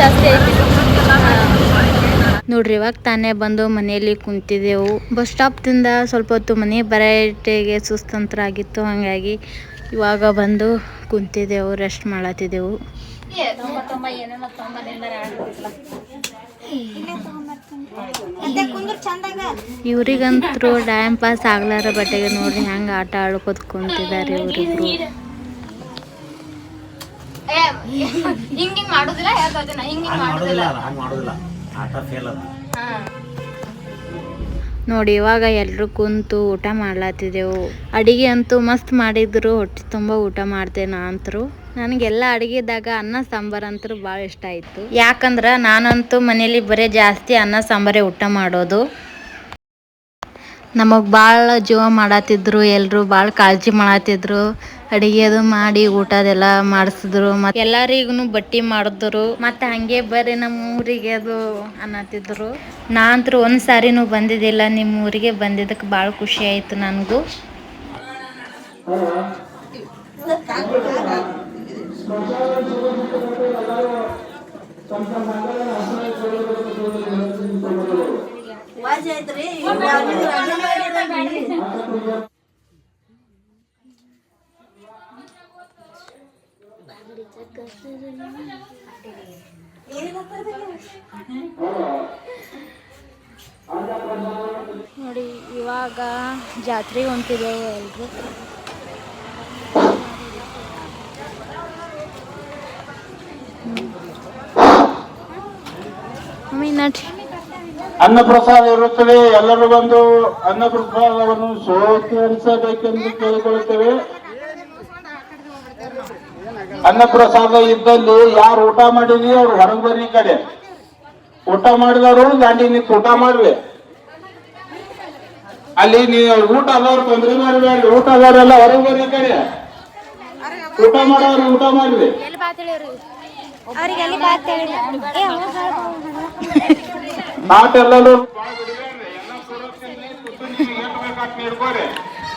ಜಾಸ್ತಿ ಐತಿ ನೋಡ್ರಿ. ಇವಾಗ ತಾನೇ ಬಂದು ಮನೆಯಲ್ಲಿ ಕುಂತಿದ್ದೆವು. ಬಸ್ ಸ್ಟಾಪ್ದಿಂದ ಸ್ವಲ್ಪ ಹೊತ್ತು ಮನೆ ಬರಟಿಗೆ ಸುಸ್ತಂತ್ರ ಆಗಿತ್ತು, ಹಾಗಾಗಿ ಇವಾಗ ಬಂದು ಕುಂತಿದ್ದೆವು, ರೆಸ್ಟ್ ಮಾಡತ್ತಿದ್ದೆವು. ಇವ್ರಿಗಂತೂ ಟೈಮ್ ಪಾಸ್ ಆಗ್ಲಾರ ಬಟ್ಟೆಗೆ ನೋಡ್ರಿ ಹೆಂಗೆ ಆಟ ಆಡ್ಕೋತ ಕುಂತಿದ್ದಾರೆ ಇವರಿಬ್ರು. ನೋಡಿ ಇವಾಗ ಎಲ್ರು ಕುಂತು ಊಟ ಮಾಡ್ಲಾತಿದ್ದೆವು. ಅಡಿಗೆ ಅಂತೂ ಮಸ್ತ್ ಮಾಡಿದ್ರು, ಹೊಟ್ಟೆ ತುಂಬ ಊಟ ಮಾಡ್ದೆ ನಾನಂತರು. ನನಗೆಲ್ಲ ಅಡುಗೆದಾಗ ಅನ್ನ ಸಾಂಬಾರು ಅಂತೂ ಭಾಳ ಇಷ್ಟ ಆಯಿತು. ಯಾಕಂದ್ರೆ ನಾನಂತೂ ಮನೇಲಿ ಬರೀ ಜಾಸ್ತಿ ಅನ್ನ ಸಾಂಬಾರೇ ಊಟ ಮಾಡೋದು. ನಮಗೆ ಭಾಳ ಜೀವ ಮಾಡತ್ತಿದ್ರು, ಎಲ್ಲರೂ ಭಾಳ ಕಾಳಜಿ ಮಾಡತ್ತಿದ್ರು. ಅಡುಗೆ ಅದು ಮಾಡಿ ಊಟದೆಲ್ಲ ಮಾಡಿಸಿದ್ರು, ಮತ್ತು ಎಲ್ಲರಿಗೂ ಬಟ್ಟೆ ಮಾಡಿದ್ರು, ಮತ್ತು ಹಾಗೆ ಬರ್ರಿ ನಮ್ಮ ಊರಿಗೆ ಅದು ಅನ್ನತ್ತಿದ್ರು. ನಾನಂತೂ ಒಂದು ಸಾರಿನೂ ಬಂದಿದ್ದಿಲ್ಲ, ನಿಮ್ಮ ಊರಿಗೆ ಬಂದಿದ್ದಕ್ಕೆ ಭಾಳ ಖುಷಿ ಆಯಿತು ನನಗೂ. ನೋಡಿ ಇವಾಗ ಜಾತ್ರೆಗೆ ಹೊಂಟಿದ್ದೇವೆ ಎಲ್ರು. ಅನ್ನ ಪ್ರಸಾದ ಇರುತ್ತದೆ. ಎಲ್ಲರೂ ಬಂದು ಅನ್ನ ಪ್ರಸಾದವನ್ನು ಸ್ವೀಕರಿಸಬೇಕೆಂದು ಕೇಳಿಕೊಳ್ಳುತ್ತೇವೆ. ಅನ್ನ ಪ್ರಸಾದ ಇದ್ದಲ್ಲಿ ಯಾರು ಊಟ ಮಾಡಿದ್ವಿ ಅವ್ರು ಹೊರಗೆ ಬರ್ರಿ. ಕಡೆ ಊಟ ಮಾಡಿದವರು ದಾಂಡಿ ನಿಂತು ಊಟ ಮಾಡ್ರಿ. ಅಲ್ಲಿ ನೀವು ಊಟ ಆದವ್ರು ತೊಂದರೆ ಮಾಡಬೇಡ್ರಿ. ಊಟ ಆದವರೆಲ್ಲ ಹೊರಗೆ ಬರ್ರಿ. ಕಡೆ ಊಟ ಮಾಡೋರು ಊಟ ಮಾಡ್ರಿ.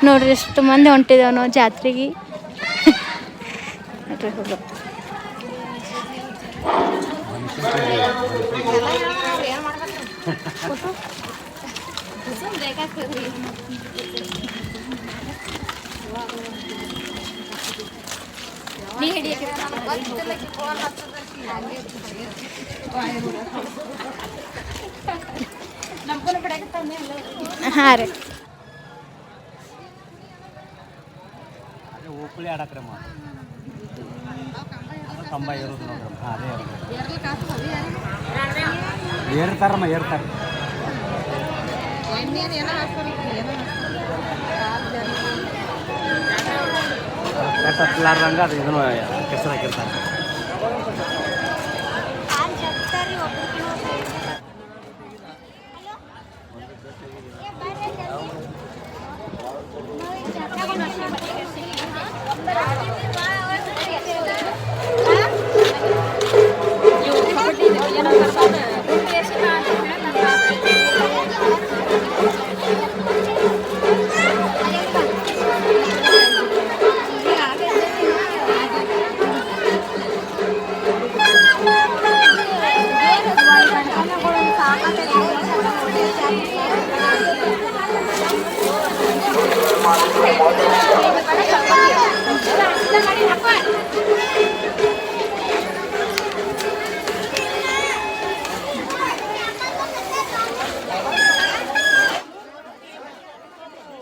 ನೋಡ್ರಿ ಎಷ್ಟು ಮಂದಿ ಹೊಂಟಿದ್ದೇವೆ ನಾವು ಜಾತ್ರೆಗೆ. ಹಾಂ ರೀ ಉಪ್ಪಳಿ ಆಡಕ್ರೆ ಕಂಬ ಇರೋದು ನೋಡ್ರಿ. ಅದೇ ಏರ್ತಾರಮ್ಮ ಏರ್ತಾರೆ. ಹತ್ತಲಾರ್ದಂಗ ಅದು ಇದನ್ನು ಕೆಸರು ಹಾಕಿರ್ತಾರೆ.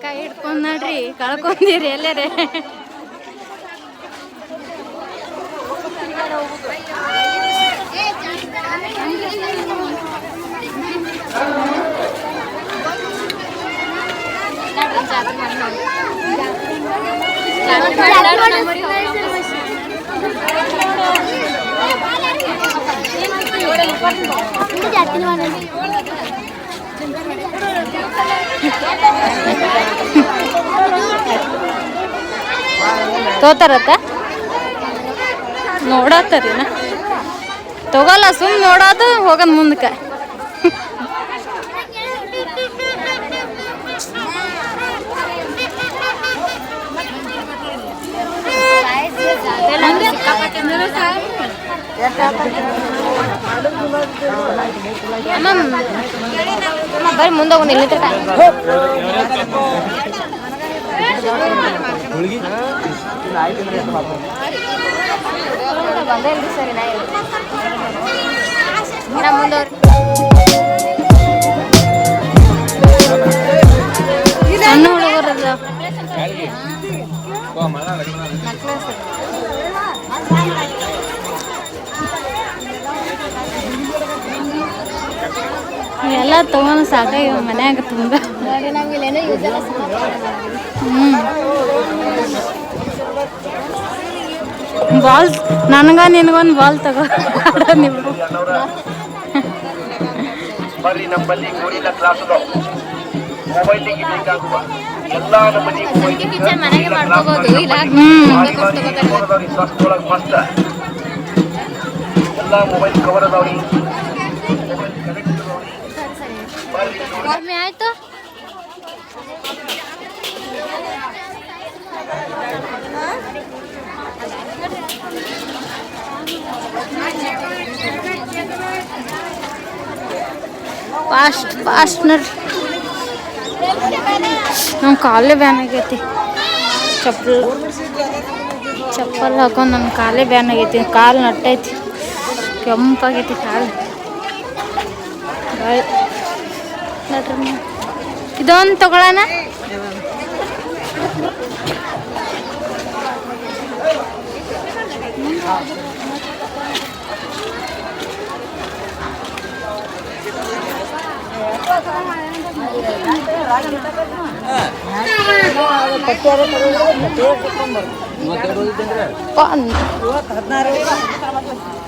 ಕೈ ಹಿಡ್ಕೊಂಡ್ ನೋಡ್ರಿ ಕಳ್ಕೊಂಡಿರಿ ಎಲ್ಲರೇ. ತೋತಾರತ್ತ ನೋಡತ್ತರಿನ ತಗೋಲ್ಲ, ಸುಮ್ ನೋಡೋದು ಹೋಗದ್ ಮುಂದಕ್ಕೆ. ಬರ್ರಿ ಮುಂದೆ ಹೋಗಿ ನಿಲ್ಲಿತ್ರ ಬಂದೇ ಇಲ್ರಿ ಸರಿ ನಾ ಮುಂದೆ ಸಣ್ಣ ಹುಡುಗರದ ಎಲ್ಲ ತಗೊಂಡು ಸಾಕಾಗಿ ಮನ್ಯಾಗ ತುಂಬ ಬಾಲ್ ನನಗ ನಿನಗೊಂದು ಬಾಲ್ ತಗೋ ನೀವು ನಮ್ಮಲ್ಲಿ ಗೋರಿನ ಕ್ಲಾಸ್ ಮೊಬೈಲಿಗೆ ಬೇಕಾಗುವ ಎಲ್ಲಾ ನಮ್ಮಲ್ಲಿ ಮನೆಗೆ ಮಾಡ್ಕೋಬಹುದು ಮಸ್ತ ಎಲ್ಲಾ ಮೊಬೈಲ್ ಕವರ್ ಅದಾವ್ರಿ ಆಯ್ತು ಫಾಸ್ಟ್ ನೋಡ್ರಿ ನಮ್ಮ ಕಾಲೇ ಬ್ಯಾನ್ ಆಗೈತಿ ಚಪ್ಪಲ್ ಹಾಕೊಂಡು ನನ್ನ ಕಾಲೇ ಬ್ಯಾನ್ ಆಗೈತಿ ಕಾಲು ನಟ್ಟೈತಿ ಕೆಂಪಾಗೈತಿ ಕಾಲು ನೋಡ್ರಿ ಇದೊಂದು ತಗೊಳ್ಳೋಣ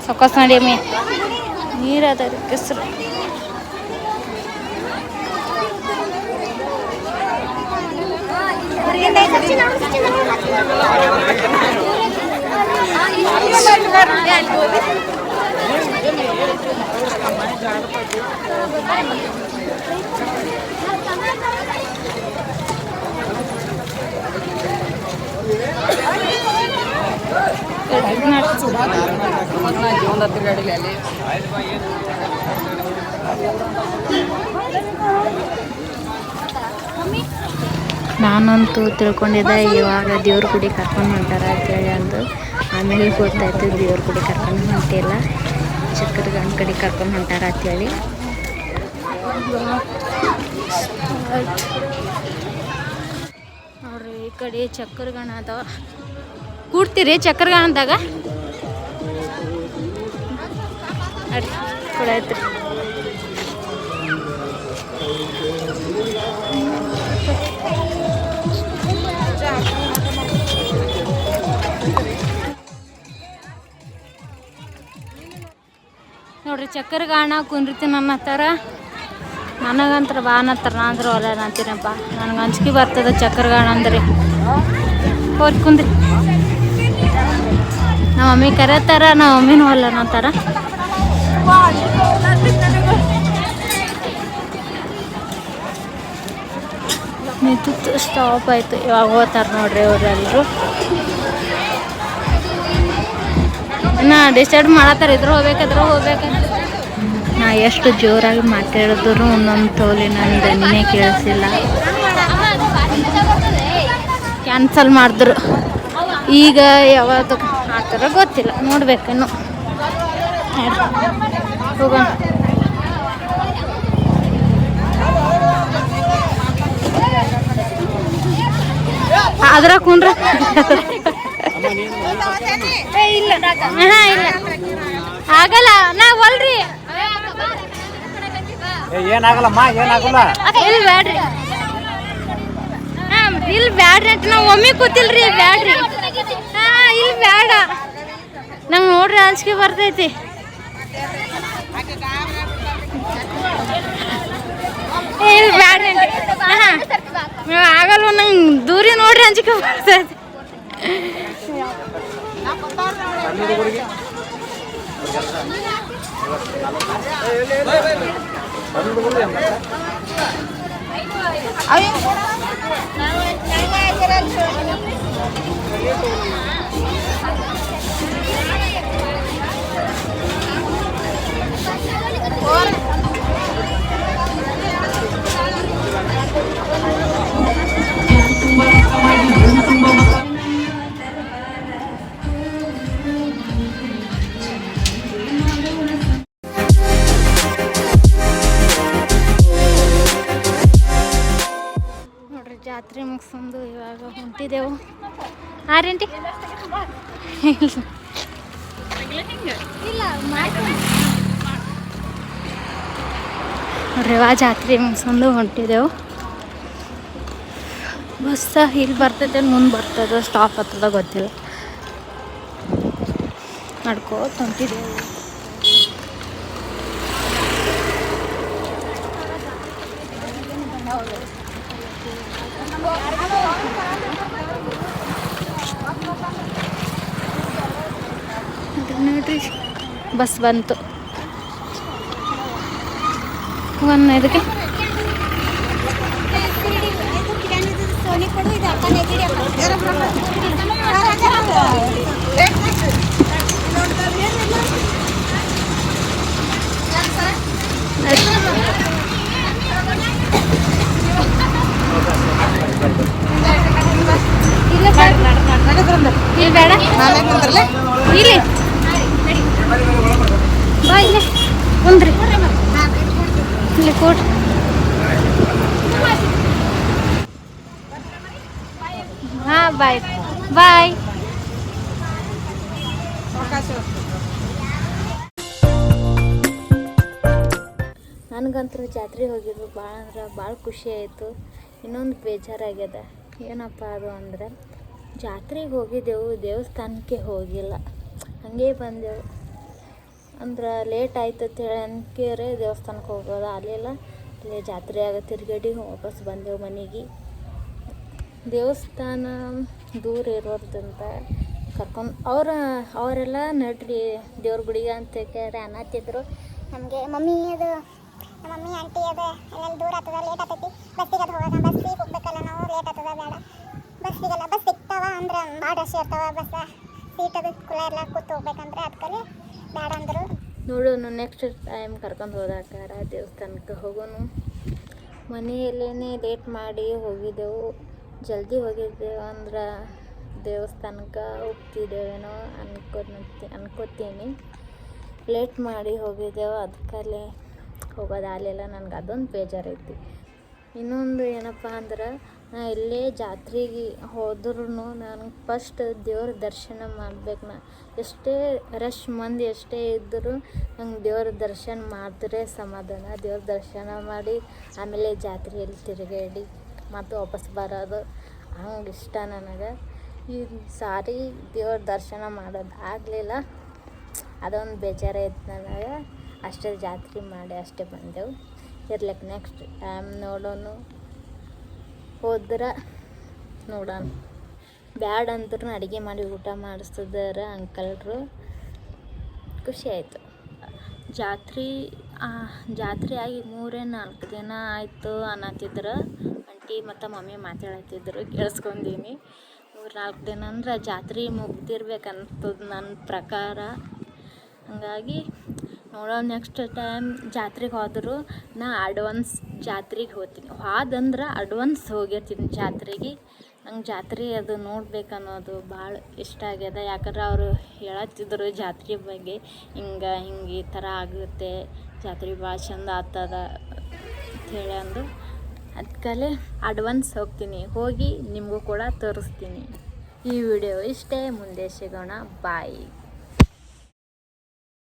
ಸೊಕ್ಕಸ್ ನೋಡಿ ಅಮ್ಮಿ ನೀರದ ಕೆಸರು ನಾನಂತೂ ತಿಳ್ಕೊಂಡಿದ್ದೆ ಇವಾಗ ದೇವ್ರ ಗುಡಿ ಕರ್ಕೊಂಡು ಹೊಂಟಾರ ಅಂತೇಳಿ ಅಂದು ಆಮೇಲೆ ಗೊತ್ತಾಯ್ತು ದೇವ್ರ ಗುಡಿ ಕರ್ಕೊಂಡು ಹೊಂಟಿಲ್ಲ ಚಕ್ಕರಗಣ್ಣ ಕಡೆ ಕರ್ಕೊಂಡು ಹೊಂಟಾರ ಅಂತೇಳಿ ನೋಡ್ರಿ ಈ ಕಡೆ ಚಕ್ಕರಗಣ ಅದಾವ ಕೂಡ್ತೀರಿ ಚಕ್ಕರಗಣದಾಗ ಕೂಡ ಐತ್ರಿ ನೋಡ್ರಿ ಚಕ್ಕರಗಾಣ ಕುಂದ್ರಿತೀನಿ ಅನ್ನತ್ತಾರ ನನಗಂತರ ಬಾ ಅನ್ನತ್ತಾರ ನಾ ಅಂದ್ರೆ ಒಲ್ಲ ಅಂತೀನಪ್ಪ ನನಗೆ ಅಂಜಿಕೆ ಬರ್ತದೆ ಚಕ್ಕರಗಾಣ ಅಂದ್ರೆ ಹೋಗಿ ಕುಂದ್ರಿ ನಮ್ಮ ಮಮ್ಮಿ ಕರೆತಾರ ನಮ್ಮ ಮಮ್ಮಿನೂ ಒಲ್ಲ ಅನ್ನತ್ತಾರ ನಿಂತು ಸ್ಟಾಪ್ ಆಯಿತು ಇವಾಗ ಹೋಗ್ತಾರೆ ನೋಡ್ರಿ ಅವರೆಲ್ಲರೂ ಇನ್ನು ಡಿಸೈಡ್ ಮಾಡತ್ತಾರ ಇದ್ರು ಹೋಗ್ಬೇಕಂತ ನಾ ಎಷ್ಟು ಜೋರಾಗಿ ಮಾತಾಡಿದ್ರು ಒಂದೊಂದು ತೋಲಿ ನನ್ನ ದನ್ನೇ ಕೇಳಿಸಿಲ್ಲ ಕ್ಯಾನ್ಸಲ್ ಮಾಡಿದ್ರು ಈಗ ಯಾವಾಗ ಆ ಥರ ಗೊತ್ತಿಲ್ಲ ನೋಡ್ಬೇಕಿನ್ನು ಹೋಗೋಣ ಅದ್ರ ಕುಂಡ್ರ ಇಲ್ಲ ಇಲ್ಲ ಆಗಲ್ಲ ನಾ ಒಲ್ರಿ ಏನಾಗಲ್ಲಮ್ಮ ಏನಾಗಲ್ಲ ಇಲ್ಲಿ ಬ್ಯಾಡ್ರಿ ಇಲ್ಲಿ ಬ್ಯಾಡ್ರಿ ಅಂತ ನಾವು ಒಮ್ಮೆ ಕೂತಿಲ್ರಿ ಬ್ಯಾಡ್ರಿ ಇಲ್ಲಿ ಬ್ಯಾಡ ನಂಗೆ ನೋಡ್ರಿ ಅಂಜಿಕೆ ಬರ್ತೈತಿ ಇಲ್ಲಿ ಬ್ಯಾಡ್ರಿ ಆಗಲ್ವ ನಂಗೆ ದೂರಿ ನೋಡ್ರಿ ಅಂಜಿಕೆ ಬರ್ತೈತಿ ಮುಗಿಸ್ಕೊಂಡು ಇವಾಗ ಹೊಂಟಿದೆವು. ಆರೇಂಟಿ ರೇವಾ ಜಾತ್ರೆ ಮುಗಿಸ್ಕೊಂಡು ಹೊಂಟಿದೆವು. ಬಸ್ಸ ಇಲ್ಲಿ ಬರ್ತೈತೆ, ಮುಂದೆ ಬರ್ತದೆ, ಸ್ಟಾಪ್ ಹತ್ತದ ಗೊತ್ತಿಲ್ಲ. ನಡ್ಕೋತ ಹೊಂಟಿದೆವು. ನೋಡ್ರಿ ಬಸ್ ಬಂತು. ಇದಕ್ಕೆ ಇಲ್ಲಿ ಬೇಡ, ಇಲ್ಲಿ ಬಾ, ಇಲ್ಲಿ ಕುಂದ್ರಿ, ಇಲ್ಲಿ ಕೊಡ್ರಿ. ಹಾಂ ಬಾಯ್ ಬಾಯ್. ನನಗಂತೂ ಜಾತ್ರೆ ಹೋಗಿದ್ದು ಭಾಳ ಅಂದ್ರೆ ಭಾಳ ಖುಷಿ ಆಯಿತು. ಇನ್ನೊಂದು ಬೇಜಾರಾಗ್ಯದ. ಏನಪ್ಪ ಅದು ಅಂದರೆ ಜಾತ್ರೆಗೆ ಹೋಗಿದ್ದೆವು, ದೇವಸ್ಥಾನಕ್ಕೆ ಹೋಗಿಲ್ಲ, ಹಾಗೇ ಬಂದೆವು. ಅಂದ್ರೆ ಲೇಟ್ ಆಯ್ತು ಅಂತೇಳಿ ಅನ್ಕೇರೆ ದೇವಸ್ಥಾನಕ್ಕೆ ಹೋಗೋದು ಆಗಲಿಲ್ಲ. ಅಲ್ಲಿ ಜಾತ್ರೆ ಆಗ ತಿರುಗಡಿ ವಾಪಸ್ ಬಂದೆವು ಮನೆಗೆ. ದೇವಸ್ಥಾನ ದೂರ ಇರೋದಂತ ಕರ್ಕೊಂಡು ಅವರೆಲ್ಲ ನಡ್ರಿ ದೇವ್ರ ಗುಡಿಗೆ ಅಂತ ಕೇಳಿ ಅನ್ನತ್ತಿದ್ರು. ನಮಗೆ ಮಮ್ಮಿ ಅದು ನಮ್ಮ ಮಮ್ಮಿ ಆಂಟಿ ಅದು ಎಲ್ಲ ದೂರ ಆಗ್ತದ, ಲೇಟ್ ಆಗ್ತೈತಿ, ಬಸ್ಸಿಗೆ ಅದು ಹೋಗೋಣ, ಬಸ್ಸಿಗೆ ಹೋಗ್ಬೇಕಲ್ಲ ನಾವು, ಲೇಟ್ ಆಗ್ತದ, ಬೇಡ ಬಸ್ಸಿಗೆಲ್ಲ. ಬಸ್ ಸಿಗ್ತಾವ ಅಂದ್ರೆ ಭಾಳ ರಶ್ ಇರ್ತಾವ, ಬಸ್ ಸೀಟ್ ಅದು ಕುಲ ಎಲ್ಲ ಕೂತು ಹೋಗ್ಬೇಕಂದ್ರೆ ಅದಕ್ಕೆ ಬೇಡ ಅಂದರು. ನೋಡೋಣ ನೆಕ್ಸ್ಟ್ ಟೈಮ್ ಕರ್ಕೊಂಡು ಹೋದಾಕಾರ ದೇವಸ್ಥಾನಕ್ಕೆ ಹೋಗೋಣ. ಮನೆಯಲ್ಲೇ ಲೇಟ್ ಮಾಡಿ ಹೋಗಿದ್ದೆವು. ಜಲ್ದಿ ಹೋಗಿದ್ದೆವು ಅಂದ್ರೆ ದೇವಸ್ಥಾನಕ್ಕೆ ಹೋಗ್ತಿದ್ದೇವೇನೋ ಅನ್ಕೋತೀನಿ. ಲೇಟ್ ಮಾಡಿ ಹೋಗಿದ್ದೆವು, ಅದಕ್ಕಲ್ಲೇ ಹೋಗೋದಾಗಲಿಲ್ಲ. ನನಗೆ ಅದೊಂದು ಬೇಜಾರೈತಿ. ಇನ್ನೊಂದು ಏನಪ್ಪ ಅಂದ್ರೆ ನಾ ಎಲ್ಲೇ ಜಾತ್ರೆಗೆ ಹೋದ್ರೂ ನಾನು ಫಸ್ಟ್ ದೇವ್ರ ದರ್ಶನ ಮಾಡ್ಬೇಕು. ನಾ ಎಷ್ಟೇ ರಶ್ ಮಂದಿ ಎಷ್ಟೇ ಇದ್ದರೂ ನಂಗೆ ದೇವ್ರ ದರ್ಶನ ಮಾಡಿದ್ರೆ ಸಮಾಧಾನ. ದೇವ್ರ ದರ್ಶನ ಮಾಡಿ ಆಮೇಲೆ ಜಾತ್ರೆಯಲ್ಲಿ ತಿರುಗಾಡಿ ಮತ್ತು ವಾಪಸ್ ಬರೋದು ಹಂಗೆ ಇಷ್ಟ ನನಗೆ. ಈ ಸಾರಿ ದೇವ್ರ ದರ್ಶನ ಮಾಡೋದು ಆಗಲಿಲ್ಲ, ಅದೊಂದು ಬೇಜಾರಾಯ್ತು ನನಗೆ. ಅಷ್ಟೇ ಜಾತ್ರೆ ಮಾಡಿ ಅಷ್ಟೇ ಬಂದೆವು. ಇರ್ಲಿಕ್ಕೆ ನೆಕ್ಸ್ಟ್ ಟೈಮ್ ನೋಡೋಣ, ಹೋದ್ರೆ ನೋಡೋಣ. ಬ್ಯಾಡ ಅಂದ್ರೂ ಅಡುಗೆ ಮಾಡಿ ಊಟ ಮಾಡಿಸ್ತಿದ್ದಾರೆ ಅಂಕಲ್ರು. ಖುಷಿ ಆಯಿತು. ಜಾತ್ರೆ ಆಗಿ 3-4 ದಿನ ಆಯಿತು ಅನ್ನತ್ತಿದ್ರು ಆಂಟಿ ಮತ್ತು ಮಮ್ಮಿ ಮಾತಾಡತ್ತಿದ್ರು, ಕೇಳಿಸ್ಕೊಂಡೀನಿ. 3-4 ದಿನ ಅಂದ್ರೆ ಜಾತ್ರೆ ಮುಗ್ದಿರ್ಬೇಕಂತದ ನನ್ನ ಪ್ರಕಾರ. ಹಾಗಾಗಿ ನೋಡೋಣ ನೆಕ್ಸ್ಟ್ ಟೈಮ್ ಜಾತ್ರೆಗೆ ಹೋದರೂ ನಾ ಅಡ್ವಾನ್ಸ್ ಜಾತ್ರೆಗೆ ಹೋಗ್ತೀನಿ. ಹೋದಂದ್ರೆ ಅಡ್ವಾನ್ಸ್ ಹೋಗಿರ್ತೀನಿ ಜಾತ್ರೆಗೆ. ನಂಗೆ ಜಾತ್ರೆ ಅದು ನೋಡ್ಬೇಕನ್ನೋದು ಭಾಳ ಇಷ್ಟ ಆಗ್ಯದ. ಯಾಕಂದ್ರೆ ಅವರು ಹೇಳತ್ತಿದ್ರು ಜಾತ್ರೆ ಬಗ್ಗೆ, ಹಿಂಗೆ ಈ ಥರ ಆಗುತ್ತೆ, ಜಾತ್ರೆ ಭಾಳ ಚಂದ ಆಗ್ತದ ಅಂಥೇಳಿ ಅಂದು. ಅದಕ್ಕಲ್ಲೇ ಅಡ್ವಾನ್ಸ್ ಹೋಗ್ತೀನಿ, ಹೋಗಿ ನಿಮಗೂ ಕೂಡ ತೋರಿಸ್ತೀನಿ. ಈ ವಿಡಿಯೋ ಇಷ್ಟೇ, ಮುಂದೆ ಸಿಗೋಣ, ಬಾಯ್.